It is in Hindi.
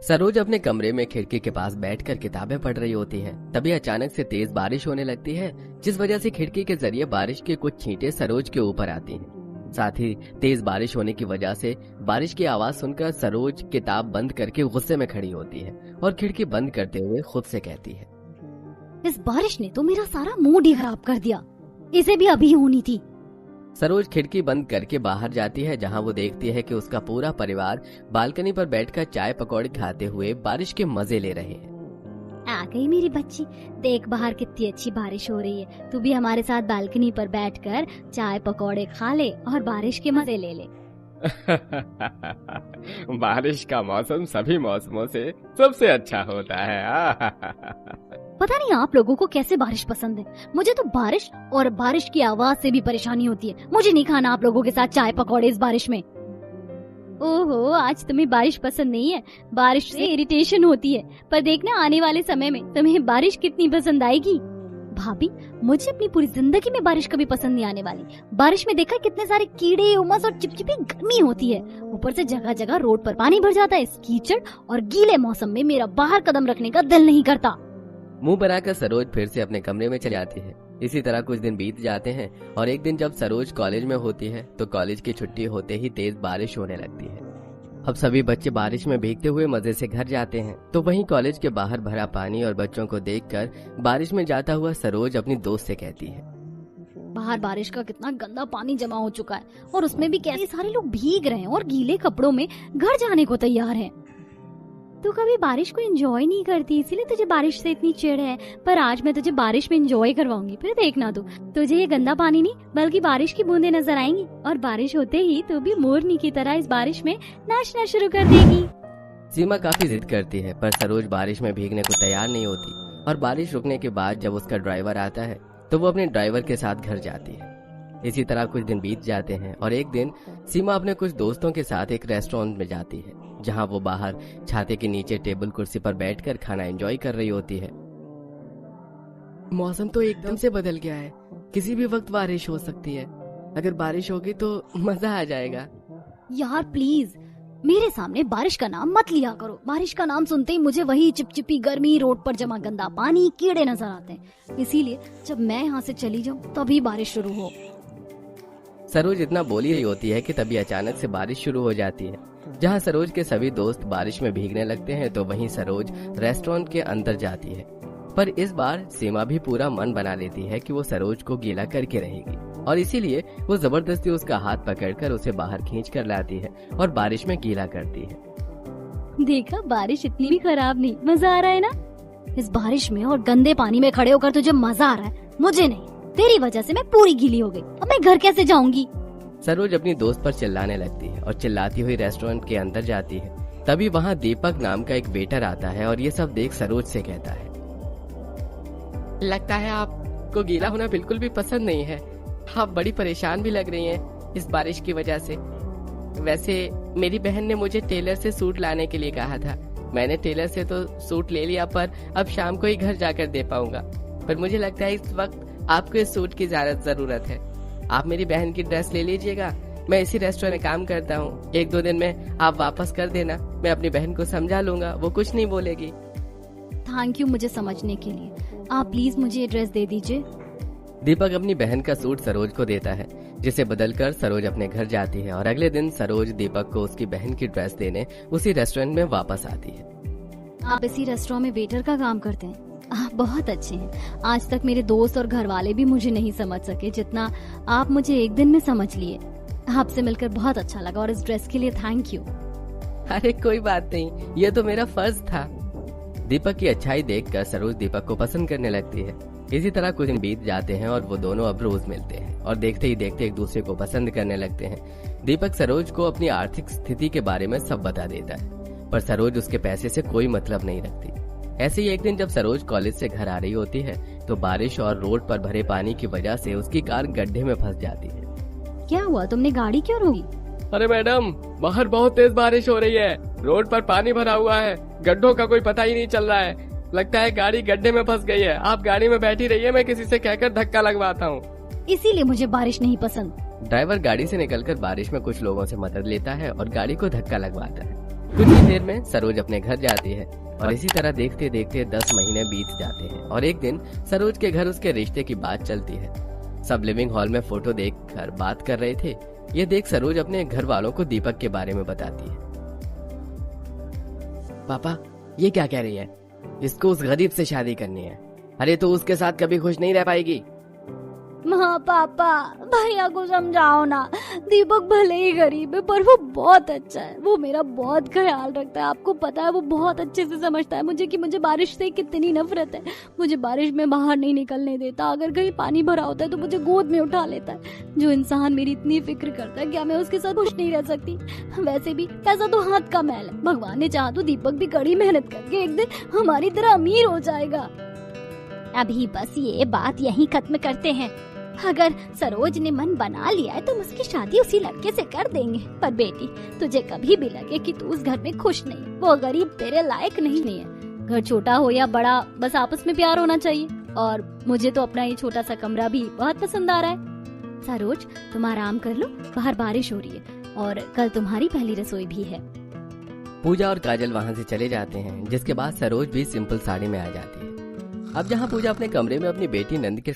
सरोज अपने कमरे में खिड़की के पास बैठकर किताबें पढ़ रही होती है। तभी अचानक से तेज बारिश होने लगती है, जिस वजह से खिड़की के जरिए बारिश के कुछ छींटे सरोज के ऊपर आती हैं। साथ ही तेज बारिश होने की वजह से बारिश की आवाज सुनकर सरोज किताब बंद करके गुस्से में खड़ी होती है और खिड़की बंद करते हुए खुद से कहती है, इस बारिश ने तो मेरा सारा मूड ही खराब कर दिया, इसे भी अभी होनी थी। सरोज खिड़की बंद करके बाहर जाती है, जहां वो देखती है कि उसका पूरा परिवार बालकनी पर बैठकर चाय पकौड़े खाते हुए बारिश के मजे ले रहे हैं। आ गई मेरी बच्ची, देख बाहर कितनी अच्छी बारिश हो रही है, तू भी हमारे साथ बालकनी पर बैठकर चाय पकौड़े खा ले और बारिश के मजे ले ले। बारिश का मौसम सभी मौसमों से सबसे अच्छा होता है। पता नहीं आप लोगों को कैसे बारिश पसंद है, मुझे तो बारिश और बारिश की आवाज से भी परेशानी होती है। मुझे नहीं खाना आप लोगों के साथ चाय पकौड़े इस बारिश में। ओहो, आज तुम्हें बारिश पसंद नहीं है, बारिश से इरिटेशन होती है, पर देखना आने वाले समय में तुम्हें बारिश कितनी पसंद आएगी। भाभी, मुझे अपनी पूरी जिंदगी में बारिश कभी पसंद नहीं आने वाली। बारिश में देखा कितने सारे कीड़े, उमस और चिपचिपी गर्मी होती है, ऊपर से जगह जगह रोड पर पानी भर जाता है। इस कीचड़ और गीले मौसम में मेरा बाहर कदम रखने का दिल नहीं करता। मुंह बनाकर सरोज फिर से अपने कमरे में चली जाती है। इसी तरह कुछ दिन बीत जाते हैं और एक दिन जब सरोज कॉलेज में होती है तो कॉलेज की छुट्टी होते ही तेज बारिश होने लगती है। अब सभी बच्चे बारिश में भीगते हुए मजे से घर जाते हैं, तो वहीं कॉलेज के बाहर भरा पानी और बच्चों को देखकर बारिश में जाता हुआ सरोज अपनी दोस्त से कहती है, बाहर बारिश का कितना गंदा पानी जमा हो चुका है और उसमें भी कैसे सारे लोग भीग रहे हैं और गीले कपड़ों में घर जाने को तैयार हैं। तू कभी बारिश को एंजॉय नहीं करती, इसीलिए तुझे बारिश से इतनी चिढ़ है, पर आज मैं तुझे बारिश में एंजॉय करवाऊंगी। फिर देखना तुझे ये गंदा पानी नहीं बल्कि बारिश की बूंदें नजर आएंगी और बारिश होते ही तू भी मोरनी की तरह इस बारिश में नाचना शुरू कर देगी। सीमा काफी जिद करती है, पर सरोज बारिश में भीगने को तैयार नहीं होती और बारिश रुकने के बाद जब उसका ड्राइवर आता है तो वो अपने ड्राइवर के साथ घर जाती है। इसी तरह कुछ दिन बीत जाते हैं और एक दिन सीमा अपने कुछ दोस्तों के साथ एक रेस्टोरेंट में जाती है, जहां वो बाहर छाते के नीचे टेबल कुर्सी पर बैठकर खाना एंजॉय कर रही होती है। मौसम तो एकदम से बदल गया है, किसी भी वक्त बारिश हो सकती है। अगर बारिश होगी तो मजा आ जाएगा। यार प्लीज मेरे सामने बारिश का नाम मत लिया करो। बारिश का नाम सुनते ही मुझे वही चिपचिपी गर्मी, रोड पर जमा गंदा पानी, कीड़े नजर आते हैं। इसीलिए जब मैं यहाँ से चली जाऊँ तभी बारिश शुरू हो। सरोज इतना बोली रही होती है कि तभी अचानक से बारिश शुरू हो जाती है। जहां सरोज के सभी दोस्त बारिश में भीगने लगते हैं तो वहीं सरोज रेस्टोरेंट के अंदर जाती है, पर इस बार सीमा भी पूरा मन बना लेती है कि वो सरोज को गीला करके रहेगी और इसीलिए वो जबरदस्ती उसका हाथ पकड़कर उसे बाहर खींच कर लाती है और बारिश में गीला करती है। देखा, बारिश इतनी भी खराब नहीं, मजा आ रहा है ना। इस बारिश में और गंदे पानी में खड़े होकर तुझे मजा आ रहा है, मुझे नहीं। तेरी वजह से मैं पूरी गीली हो गई, अब मैं घर कैसे जाऊंगी। सरोज अपनी दोस्त पर चिल्लाने लगती है और चिल्लाती हुई रेस्टोरेंट के अंदर जाती है। तभी वहाँ दीपक नाम का एक वेटर आता है और ये सब देख सरोज से कहता है, लगता है आपको गीला होना बिल्कुल भी पसंद नहीं है। आप बड़ी परेशान भी लग रही हैं इस बारिश की वजह से। वैसे मेरी बहन ने मुझे टेलर से सूट लाने के लिए कहा था। मैंने टेलर से तो सूट ले लिया, पर अब शाम को ही घर जाकर दे पाऊंगा। पर मुझे लगता है इस वक्त आपको इस सूट की ज्यादा जरूरत है। आप मेरी बहन की ड्रेस ले लीजिएगा, मैं इसी रेस्टोरेंट में काम करता हूँ। 1-2 दिन में आप वापस कर देना, मैं अपनी बहन को समझा लूंगा, वो कुछ नहीं बोलेगी। थैंक यू मुझे समझने के लिए। आप प्लीज मुझे ये ड्रेस दे दीजिए। दीपक अपनी बहन का सूट सरोज को देता है, जिसे बदलकर सरोज अपने घर जाती है और अगले दिन सरोज दीपक को उसकी बहन की ड्रेस देने उसी रेस्टोरेंट में वापस आती है। आप इसी रेस्टोरेंट में वेटर का काम करते हैं? आप बहुत अच्छे हैं। आज तक मेरे दोस्त और घर वाले भी मुझे नहीं समझ सके जितना आप मुझे एक दिन में समझ लिए। आपसे मिलकर बहुत अच्छा लगा और इस ड्रेस के लिए थैंक यू। अरे कोई बात नहीं, ये तो मेरा फर्ज था। दीपक की अच्छाई देखकर सरोज दीपक को पसंद करने लगती है। इसी तरह कुछ दिन बीत जाते हैं और वो दोनों अब रोज मिलते हैं और देखते ही देखते एक दूसरे को पसंद करने लगते हैं। दीपक सरोज को अपनी आर्थिक स्थिति के बारे में सब बता देता है, पर सरोज उसके पैसे से कोई मतलब नहीं रखती। ऐसे ही एक दिन जब सरोज कॉलेज से घर आ रही होती है तो बारिश और रोड पर भरे पानी की वजह से उसकी कार गड्ढे में फंस जाती है। क्या हुआ, तुमने गाड़ी क्यों रोकी? अरे मैडम, बाहर बहुत तेज बारिश हो रही है, रोड पर पानी भरा हुआ है, गड्ढों का कोई पता ही नहीं चल रहा है। लगता है गाड़ी गड्ढे में फंस गई है। आप गाड़ी में बैठी रहिए, मैं किसी से कहकर धक्का लगवाता हूँ। इसीलिए मुझे बारिश नहीं पसंद। ड्राइवर गाड़ी से निकलकर बारिश में कुछ लोगों से मदद लेता है और गाड़ी को धक्का लगवाता है। कुछ ही देर में सरोज अपने घर जाती है और इसी तरह देखते देखते 10 महीने बीत जाते हैं और एक दिन सरोज के घर उसके रिश्ते की बात चलती है। सब लिविंग हॉल में फोटो देखकर बात कर रहे थे। ये देख सरोज अपने घर वालों को दीपक के बारे में बताती है। पापा, ये क्या कह रही है? इसको उस गरीब से शादी करनी है। अरे तो उसके साथ कभी खुश नहीं रह पाएगी। माँ पापा, भैया को समझाओ ना। दीपक भले ही गरीब है पर वो बहुत अच्छा है। वो मेरा बहुत ख्याल रखता है। आपको पता है वो बहुत अच्छे से समझता है मुझे कि मुझे बारिश से कितनी नफरत है। मुझे बारिश में बाहर नहीं निकलने देता। अगर कहीं पानी भरा होता है तो मुझे गोद में उठा लेता है। जो इंसान मेरी इतनी फिक्र करता है, क्या मैं उसके साथ खुश नहीं रह सकती? वैसे भी पैसा तो हाथ का मैल है। भगवान ने चाहा तो दीपक भी कड़ी मेहनत करके एक दिन हमारी तरह अमीर हो जाएगा। अभी बस ये बात यहीं खत्म करते हैं। अगर सरोज ने मन बना लिया है तो हम उसकी शादी उसी लड़के से कर देंगे। पर बेटी, तुझे कभी भी लगे कि तू उस घर में खुश नहीं, वो गरीब तेरे लायक नहीं है। घर छोटा हो या बड़ा, बस आपस में प्यार होना चाहिए। और मुझे तो अपना ये छोटा सा कमरा भी बहुत पसंद आ रहा है। सरोज, तुम आराम कर लो, बाहर बारिश हो रही है और कल तुम्हारी पहली रसोई भी है। पूजा और काजल वहाँ से चले जाते हैं, जिसके बाद सरोज भी सिंपल साड़ी में आ जाती है। अब जहाँ पूजा अपने कमरे में अपनी बेटी नंद के